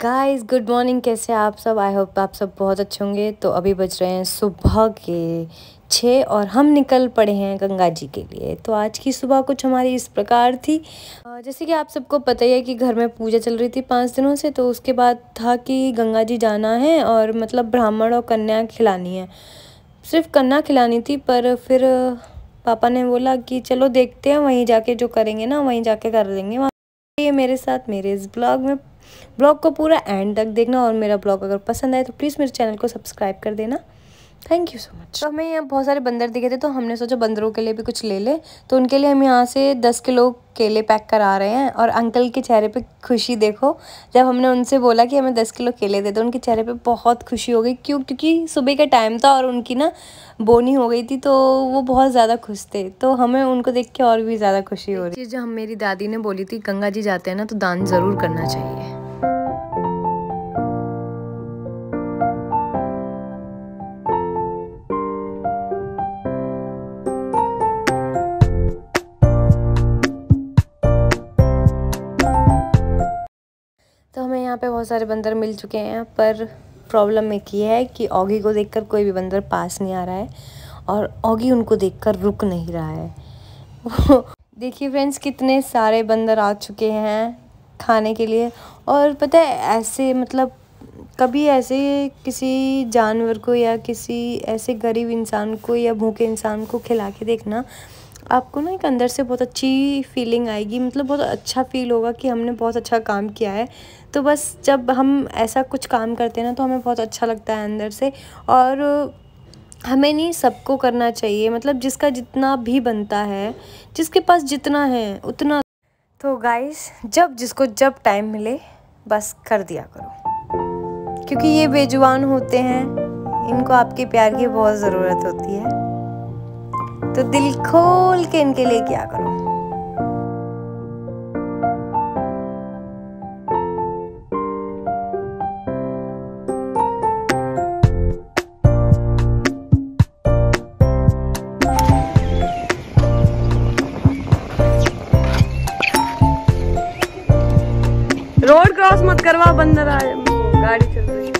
Guys good morning, कैसे आप सब। आई होप आप सब बहुत अच्छे होंगे। तो अभी बज रहे हैं सुबह के 6 और हम निकल पड़े हैं गंगा जी के लिए। तो आज की सुबह कुछ हमारी इस प्रकार थी। जैसे कि आप सबको पता ही है कि घर में पूजा चल रही थी 5 दिनों से। तो उसके बाद था कि गंगा जी जाना है और मतलब ब्राह्मण और कन्या खिलानी है। सिर्फ कन्या खिलानी थी, पर फिर पापा ने बोला कि चलो देखते हैं, वहीं जाके जो करेंगे ना वहीं जाके कर लेंगे। ये मेरे साथ मेरे इस ब्लॉग को पूरा एंड तक देखना। और मेरा ब्लॉग अगर पसंद आए तो प्लीज़ मेरे चैनल को सब्सक्राइब कर देना। Thank you so much. तो हमें यहाँ बहुत सारे बंदर दिखे थे, तो हमने सोचा बंदरों के लिए भी कुछ ले ले। तो उनके लिए हम यहाँ से 10 किलो केले पैक करा रहे हैं। और अंकल के चेहरे पे खुशी देखो, जब हमने उनसे बोला कि हमें 10 किलो केले दे दो, उनके चेहरे पे बहुत खुशी हो गई। क्योंकि सुबह का टाइम था और उनकी ना बोनी हो गई थी, तो वो बहुत ज़्यादा खुश थे। तो हमें उनको देख के और भी ज़्यादा खुशी हो रही है। जो मेरी दादी ने बोली थी, गंगा जी जाते हैं ना तो दान ज़रूर करना चाहिए। तो हमें यहाँ पे बहुत सारे बंदर मिल चुके हैं, पर प्रॉब्लम एक ये है कि ऑगी को देखकर कोई भी बंदर पास नहीं आ रहा है और ऑगी उनको देखकर रुक नहीं रहा है। देखिए फ्रेंड्स, कितने सारे बंदर आ चुके हैं खाने के लिए। और पता है, ऐसे मतलब कभी ऐसे किसी जानवर को या किसी ऐसे गरीब इंसान को या भूखे इंसान को खिला के देखना, आपको ना एक अंदर से बहुत अच्छी फीलिंग आएगी। मतलब बहुत अच्छा फील होगा कि हमने बहुत अच्छा काम किया है। तो बस जब हम ऐसा कुछ काम करते हैं ना, तो हमें बहुत अच्छा लगता है अंदर से। और हमें नहीं, सबको करना चाहिए। मतलब जिसका जितना भी बनता है, जिसके पास जितना है उतना। तो गाइस, जब जिसको जब टाइम मिले बस कर दिया करो, क्योंकि ये बेजुबान होते हैं, इनको आपके प्यार की बहुत ज़रूरत होती है। तो दिल खोल के इनके लिए क्या करो। रोड क्रॉस मत करवा, बंदर आए, गाड़ी चल रही है।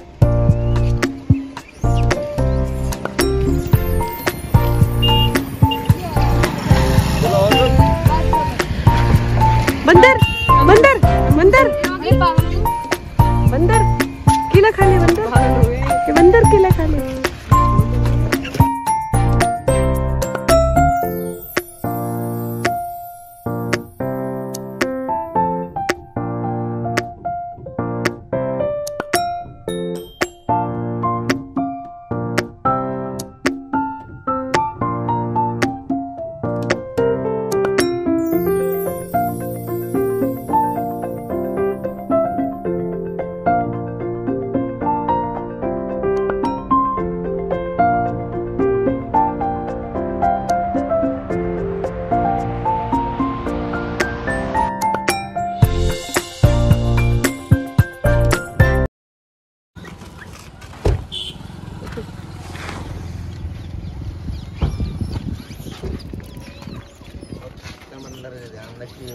बंदर बंदर बंदर बंदर केला खा ले, बंदर केला खा ले।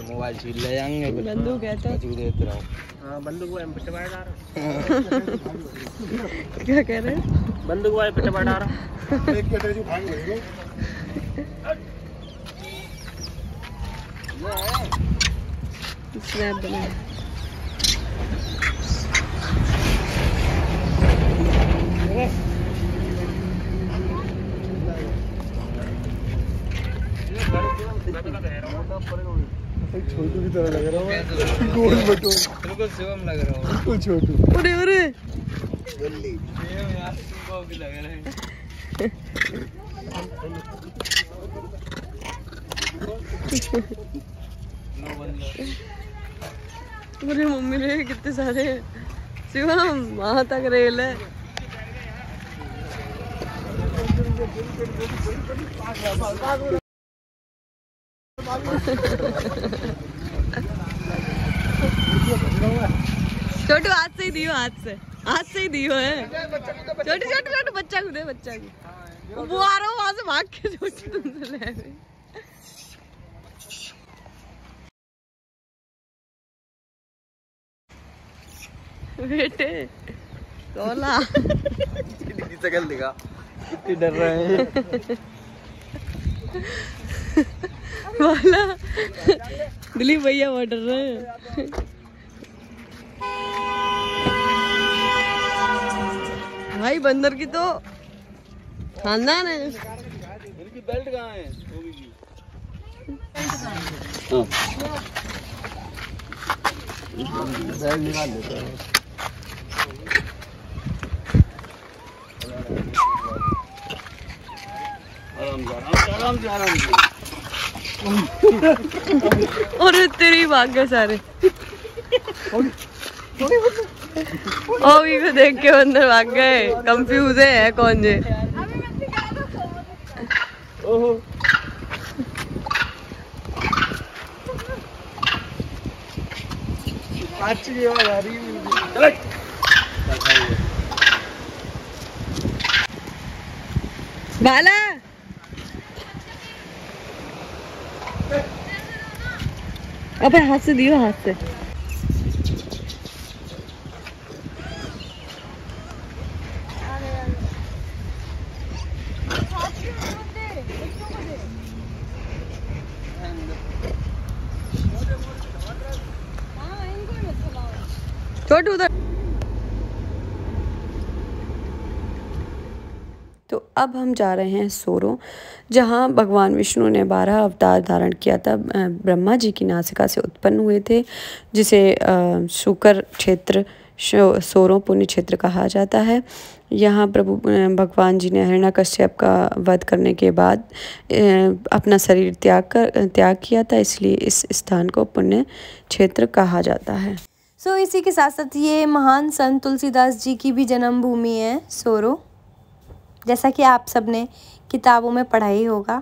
मोबाइल छीन ले जाएंगे। बंदूक है तो देते रहो। हाँ, बंदूक वो पिट पड़ा रहा। क्या कह रहे हैं? बंदूक वो पिट पड़ा रहा। एक बेटे जो भाग गए स्नैप बना। छोटू की तरह लग रहा है, गोल बटो बिल्कुल शिवम लग रहा है। बिल्कुल छोटू। अरे अरे यार शिवम भी लग रहा है। अरे मम्मी रे, कितने सारे शिवम, वहां तक रेल है। छोटू हाथ से ही दियो, हाथ से ही दियो है। छोटू छोटू छोटू बच्चा को दे, बच्चा को। वो आ रहा हूँ वहां से भाग के, छोटू तुमसे ले रही। बेटे कोला शकल दिखा कितनी डर रहे हैं। वाला दिलीप भैया बहुत डर रहे हैं। भाई बंदर की तो खानदान है। इनकी बेल्ट कहाँ है? बेल्ट निकाल देता है। आराम से। और तेरी भाग गए सारे। ओगी को देख के अंदर भाग गए। कंफ्यूज है कौन जे। ओहो अच्छी आवाज आ रही है। बाला अबे हाथ से दियो, हाथ से। छोटू उधर। तो अब हम जा रहे हैं सोरो, जहाँ भगवान विष्णु ने 12 अवतार धारण किया था। ब्रह्मा जी की नासिका से उत्पन्न हुए थे, जिसे शुकर क्षेत्र सोरो पुण्य क्षेत्र कहा जाता है। यहाँ प्रभु भगवान जी ने हिरण्यकश्यप का वध करने के बाद अपना शरीर त्याग किया था, इसलिए इस स्थान को पुण्य क्षेत्र कहा जाता है। सो इसी के साथ साथ ये महान संत तुलसीदास जी की भी जन्मभूमि है सोरो, जैसा कि आप सबने किताबों में पढ़ा ही होगा।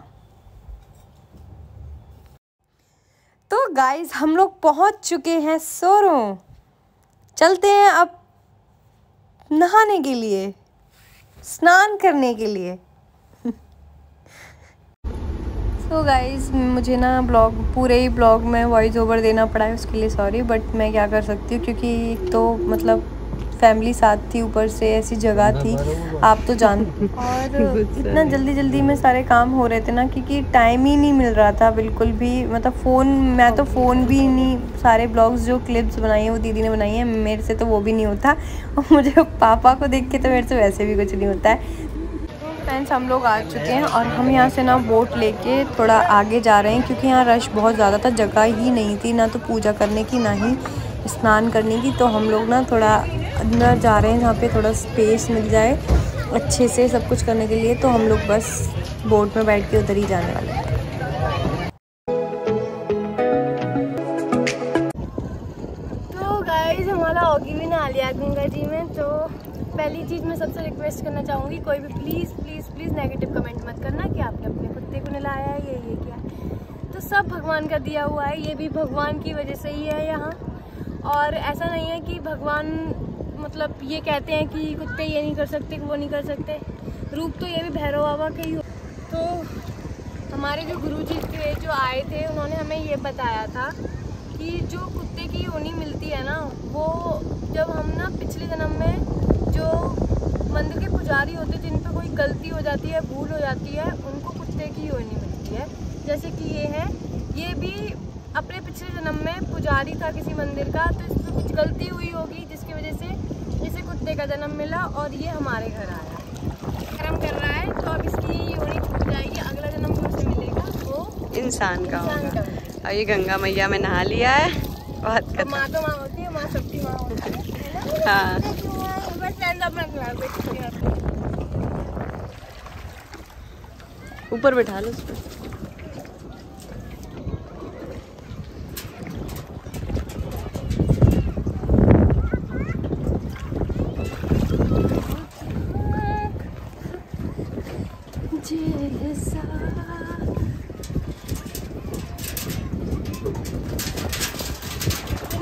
तो गाइस हम लोग पहुंच चुके हैं सोरो। चलते हैं अब नहाने के लिए, स्नान करने के लिए। सो गाइस मुझे ना पूरे ही ब्लॉग में वॉइस ओवर देना पड़ा है, उसके लिए सॉरी, बट मैं क्या कर सकती हूँ, क्योंकि एक तो मतलब फैमिली साथ थी, ऊपर से ऐसी जगह थी आप तो जानते, और इतना जल्दी में सारे काम हो रहे थे ना, क्योंकि टाइम ही नहीं मिल रहा था बिल्कुल भी। मतलब मैं तो फ़ोन भी नहीं, सारे ब्लॉग्स जो क्लिप्स बनाई हैं वो दीदी ने बनाई हैं, मेरे से तो वो भी नहीं होता, और मुझे पापा को देख के तो मेरे से वैसे भी कुछ नहीं होता है। फ्रेंड्स हम लोग आ चुके हैं और हम यहाँ से ना बोट लेके थोड़ा आगे जा रहे हैं, क्योंकि यहाँ रश बहुत ज़्यादा था, जगह ही नहीं थी ना तो पूजा करने की ना ही स्नान करने की। तो हम लोग ना थोड़ा अंदर जा रहे हैं जहाँ पे थोड़ा स्पेस मिल जाए अच्छे से सब कुछ करने के लिए। तो हम लोग बस बोट में बैठ के उधर ही जाने वाले हैं। तो गाइस हमारा ऑगी भी नहा लिया गंगा जी में। तो पहली चीज़ मैं सबसे रिक्वेस्ट करना चाहूँगी, कोई भी प्लीज़ नेगेटिव कमेंट मत करना कि आपने अपने कुत्ते को नहलाया है, ये क्या। तो सब भगवान का दिया हुआ है, ये भी भगवान की वजह से ही है यहाँ। और ऐसा नहीं है कि भगवान मतलब ये कहते हैं कि कुत्ते ये नहीं कर सकते, वो नहीं कर सकते। रूप तो ये भी भैरव बाबा का ही हो। तो हमारे जो गुरुजी थे जो आए थे, उन्होंने हमें ये बताया था कि जो कुत्ते की योनि मिलती है ना, वो जब हम ना पिछले जन्म में जो मंदिर के पुजारी होते जिन पर कोई गलती हो जाती है, भूल हो जाती है, उनको कुत्ते की योनि मिलती है। जैसे कि ये है, ये भी अपने पिछले जन्म में पुजारी था किसी मंदिर का, तो इसमें कुछ गलती हुई होगी जिसकी वजह से इसे कुत्ते का जन्म मिला और ये हमारे घर आया। कर्म कर रहा है तो अब इसकी योनि छूट जाएगी, अगला जन्म जो उसे मिलेगा वो इंसान का होगा। और ये गंगा मैया में नहा लिया है, बहुत तो माँ तो माँ होती है, माँ सबकी माँ होती है। हाँ बस ऊपर बैठा लो उसको।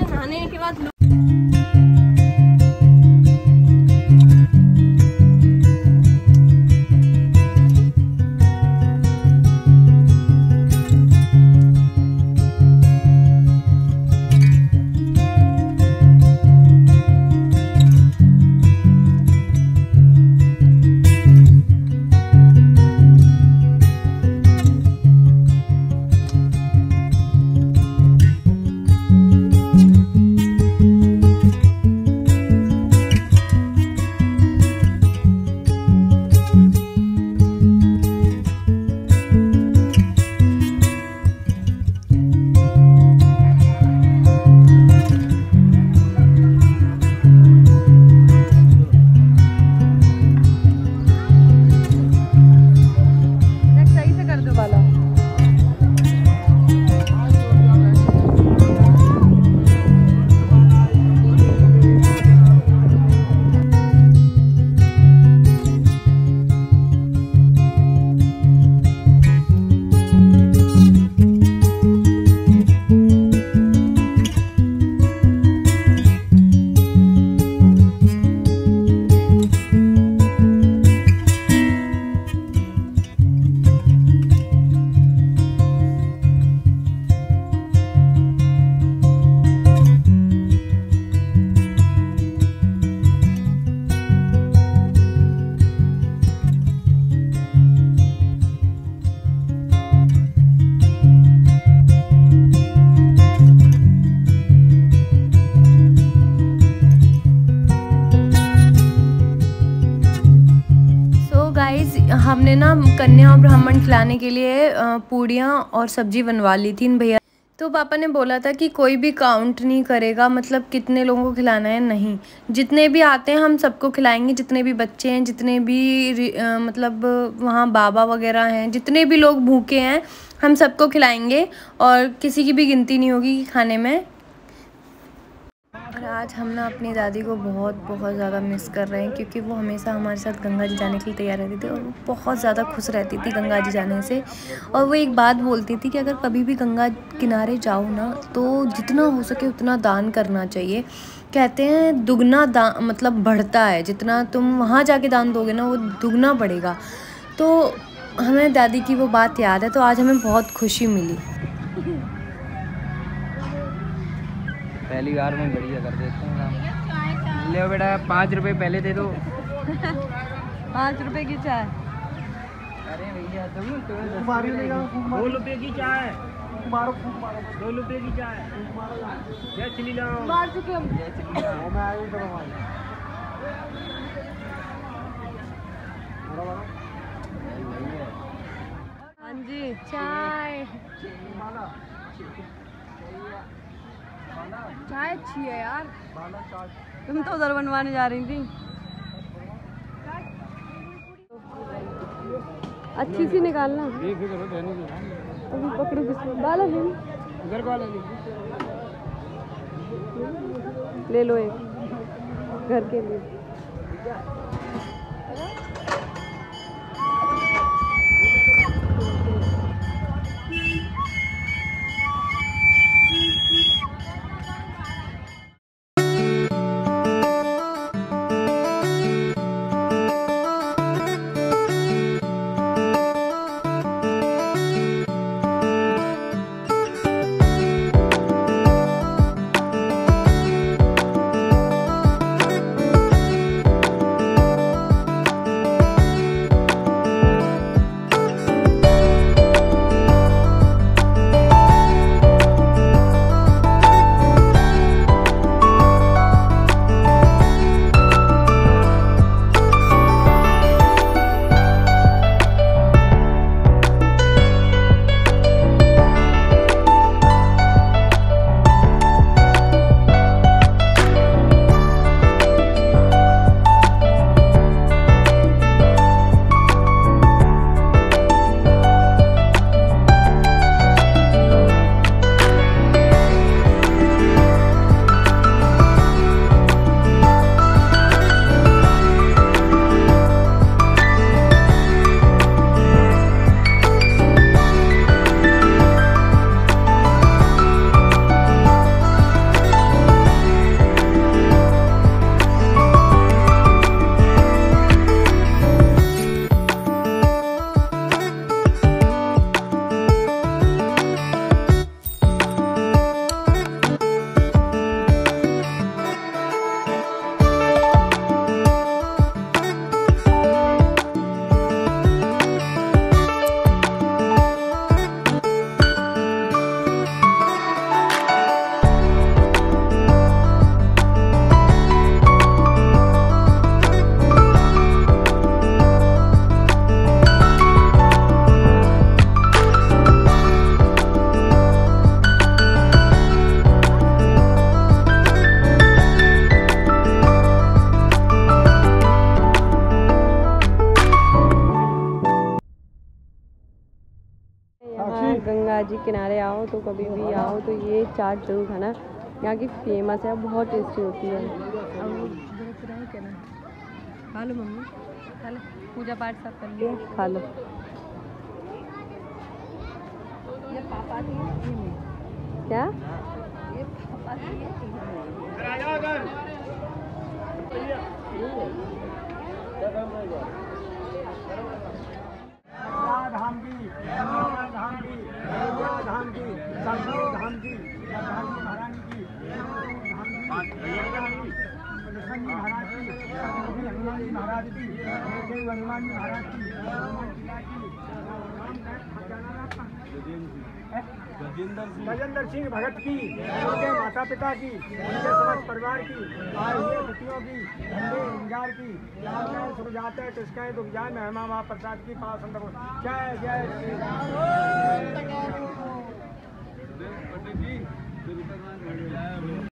नहाने के बाद हमने ना कन्या और ब्राह्मण खिलाने के लिए पूड़ियाँ और सब्जी बनवा ली थी इन भैया। तो पापा ने बोला था कि कोई भी काउंट नहीं करेगा, मतलब कितने लोगों को खिलाना है, नहीं, जितने भी आते हैं हम सबको खिलाएंगे, जितने भी बच्चे हैं, जितने भी मतलब वहाँ बाबा वगैरह हैं, जितने भी लोग भूखे हैं हम सबको खिलाएंगे और किसी की भी गिनती नहीं होगी खाने में। और आज हम ना अपनी दादी को बहुत ज़्यादा मिस कर रहे हैं, क्योंकि वो हमेशा हमारे साथ गंगा जी जाने के लिए तैयार रहती थी और वो बहुत ज़्यादा खुश रहती थी गंगा जी जाने से। और वो एक बात बोलती थी कि अगर कभी भी गंगा किनारे जाओ ना तो जितना हो सके उतना दान करना चाहिए। कहते हैं दुगना दान मतलब बढ़ता है, जितना तुम वहाँ जाके दान दोगे ना वो दुगना बढ़ेगा। तो हमें दादी की वो बात याद है, तो आज हमें बहुत खुशी मिली। पहली बार में बढ़िया कर देते हैं काम। ले बेटा 5 रुपए पहले दे दो। 5 रुपए की चाय। अरे भैया तुम 2 रुपए की चाय, 2 रुपए की चाय। जय श्री राम। मार चुके हम। मैं आया हूँ तो हाँ जी चाय। चाय अच्छी है यार। तुम तो उधर बनवाने जा रही थी। अच्छी सी निकालना। अभी पकड़ो किसमें बाला है। ले लो एक घर के लिए। गंगा जी किनारे आओ तो कभी भी आओ तो ये चाट जरूर खाना, यहाँ की फेमस है, बहुत टेस्टी होती है। खा लो मम्मी, खा लो, पूजा पाठ सब कर लिया, खा लो। ये पापा थी क्या? ये पापा थी धाम की, धाम की, धाम की, धाम की, महारानी की, लक्ष्मण जी महाराज की, हनुमान जी महाराज की, हनुमान जी महाराज की, गजेंद्र सिंह भगत की, उनके माता पिता की, उनके समस्त परिवार की, आर्य बेटियों की, धन्य इंजार की, सुख जाते किसके दुख जाए, महिमा माँ प्रसाद की पास अंदर। जय जय श्री राम।